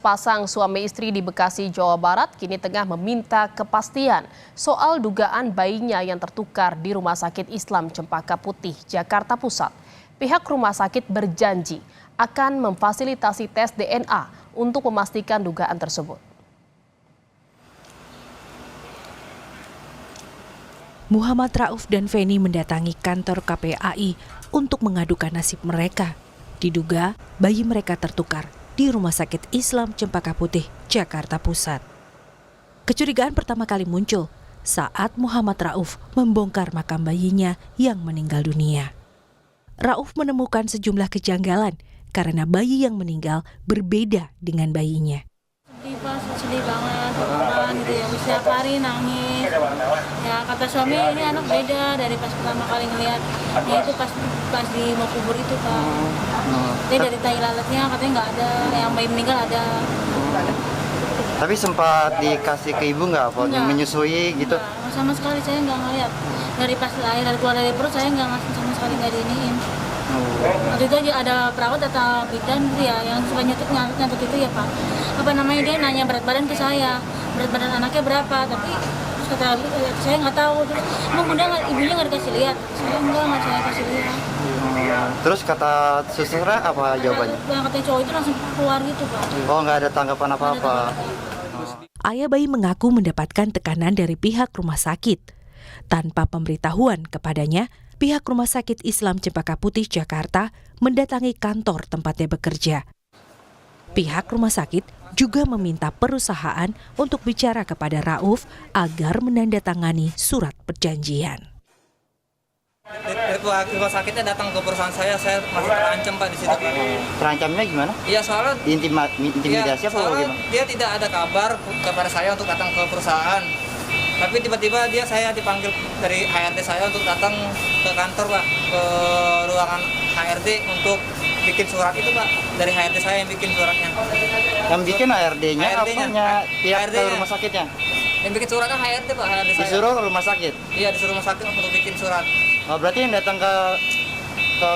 Pasang suami istri di Bekasi, Jawa Barat kini tengah meminta kepastian soal dugaan bayinya yang tertukar di Rumah Sakit Islam Cempaka Putih, Jakarta Pusat. Pihak rumah sakit berjanji akan memfasilitasi tes DNA untuk memastikan dugaan tersebut. Muhammad Rauf dan Feni mendatangi kantor KPAI untuk mengadukan nasib mereka. Diduga bayi mereka tertukar di Rumah Sakit Islam Cempaka Putih, Jakarta Pusat. Kecurigaan pertama kali muncul saat Muhammad Rauf membongkar makam bayinya yang meninggal dunia. Rauf menemukan sejumlah kejanggalan karena bayi yang meninggal berbeda dengan bayinya. Sedih banget, gitu ya, setiap hari nangis. Ya kata suami ini anak beda dari pas pertama kali ngeliat. Ya itu pas di mau kubur itu Pak. Dia dari tai lalatnya katanya nggak ada, yang bayi meninggal ada. Tapi sempat dikasih ke ibu nggak, menyusui gitu? Enggak, sama sekali saya nggak ngeliat. Dari pas lahir, dari keluar dari perut saya nggak ngasih sama sekali, nggak diiniin. Waktu itu aja ada perawat atau bidan gitu ya, yang suka nyatut itu ya Pak. Apa namanya, dia nanya berat badan ke saya, berat badan anaknya berapa, tapi terus kata saya nggak tahu. Terus emang bunda ibunya nggak dikasih lihat, saya nggak saya kasih lihat. Terus kata susternya apa jawabannya? Yang katanya cowok itu langsung keluar gitu Pak. Oh, nggak ada tanggapan apa-apa. Ayah bayi mengaku mendapatkan tekanan dari pihak rumah sakit. Tanpa pemberitahuan kepadanya, pihak Rumah Sakit Islam Cempaka Putih, Jakarta mendatangi kantor tempatnya bekerja. Pihak rumah sakit juga meminta perusahaan untuk bicara kepada Rauf agar menandatangani surat perjanjian. Rumah sakitnya datang ke perusahaan saya masih terancam Pak di situ Pak. Terancamnya gimana? Iya, soalnya intimidasi apa bagaimana? Dia tidak ada kabar kepada saya untuk datang ke perusahaan. Tapi tiba-tiba saya dipanggil dari HRD saya untuk datang ke kantor Pak, ke ruangan HRD untuk bikin surat itu Pak. Dari HRD saya yang bikin suratnya. Yang bikin HRD-nya apanya? Pihak ke rumah sakitnya? Yang bikin suratnya HRD Pak, HRD saya. Disuruh ke rumah sakit? Iya, disuruh rumah sakit untuk bikin surat. Oh, berarti yang datang ke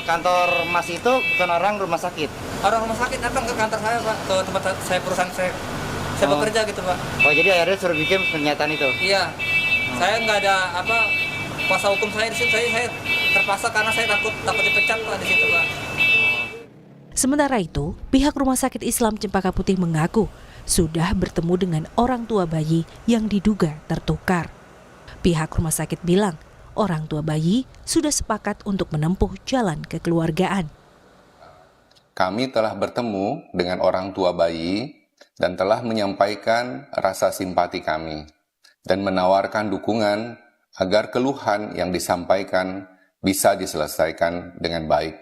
kantor Mas itu bukan orang rumah sakit? Orang rumah sakit datang ke kantor saya Pak, ke tempat saya, perusahaan saya bekerja gitu Pak. Oh, jadi akhirnya suruh bikin pernyataan itu? Iya. Saya nggak ada kuasa hukum saya di situ. Saya terpaksa karena saya takut dipecat Pak di situ Pak. Sementara itu, pihak Rumah Sakit Islam Cempaka Putih mengaku sudah bertemu dengan orang tua bayi yang diduga tertukar. Pihak rumah sakit bilang orang tua bayi sudah sepakat untuk menempuh jalan kekeluargaan. Kami telah bertemu dengan orang tua bayi dan telah menyampaikan rasa simpati kami dan menawarkan dukungan agar keluhan yang disampaikan bisa diselesaikan dengan baik.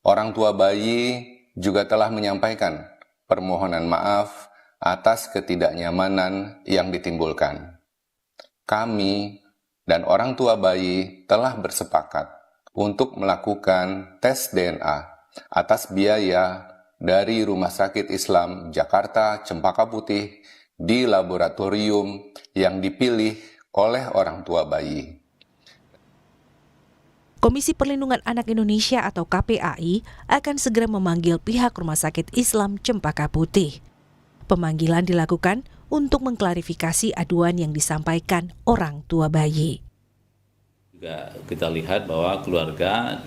Orang tua bayi juga telah menyampaikan permohonan maaf atas ketidaknyamanan yang ditimbulkan. Kami dan orang tua bayi telah bersepakat untuk melakukan tes DNA atas biaya dari Rumah Sakit Islam Jakarta Cempaka Putih di laboratorium yang dipilih oleh orang tua bayi. Komisi Perlindungan Anak Indonesia atau KPAI akan segera memanggil pihak Rumah Sakit Islam Cempaka Putih. Pemanggilan dilakukan untuk mengklarifikasi aduan yang disampaikan orang tua bayi. Juga kita lihat bahwa keluarga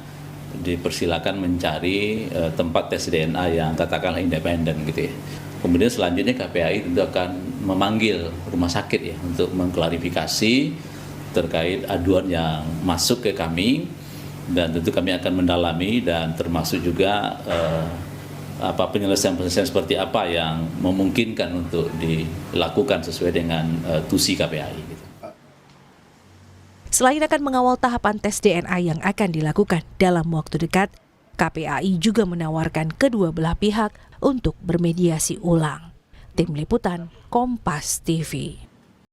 dipersilakan mencari tempat tes DNA yang katakanlah independen gitu ya. Kemudian selanjutnya KPAI tentu akan memanggil rumah sakit ya untuk mengklarifikasi terkait aduan yang masuk ke kami, dan tentu kami akan mendalami dan termasuk juga penyelesaian seperti apa yang memungkinkan untuk dilakukan sesuai dengan tusi KPAI. Gitu. Selain akan mengawal tahapan tes DNA yang akan dilakukan dalam waktu dekat, KPAI juga menawarkan kedua belah pihak untuk bermediasi ulang. Tim Liputan Kompas TV.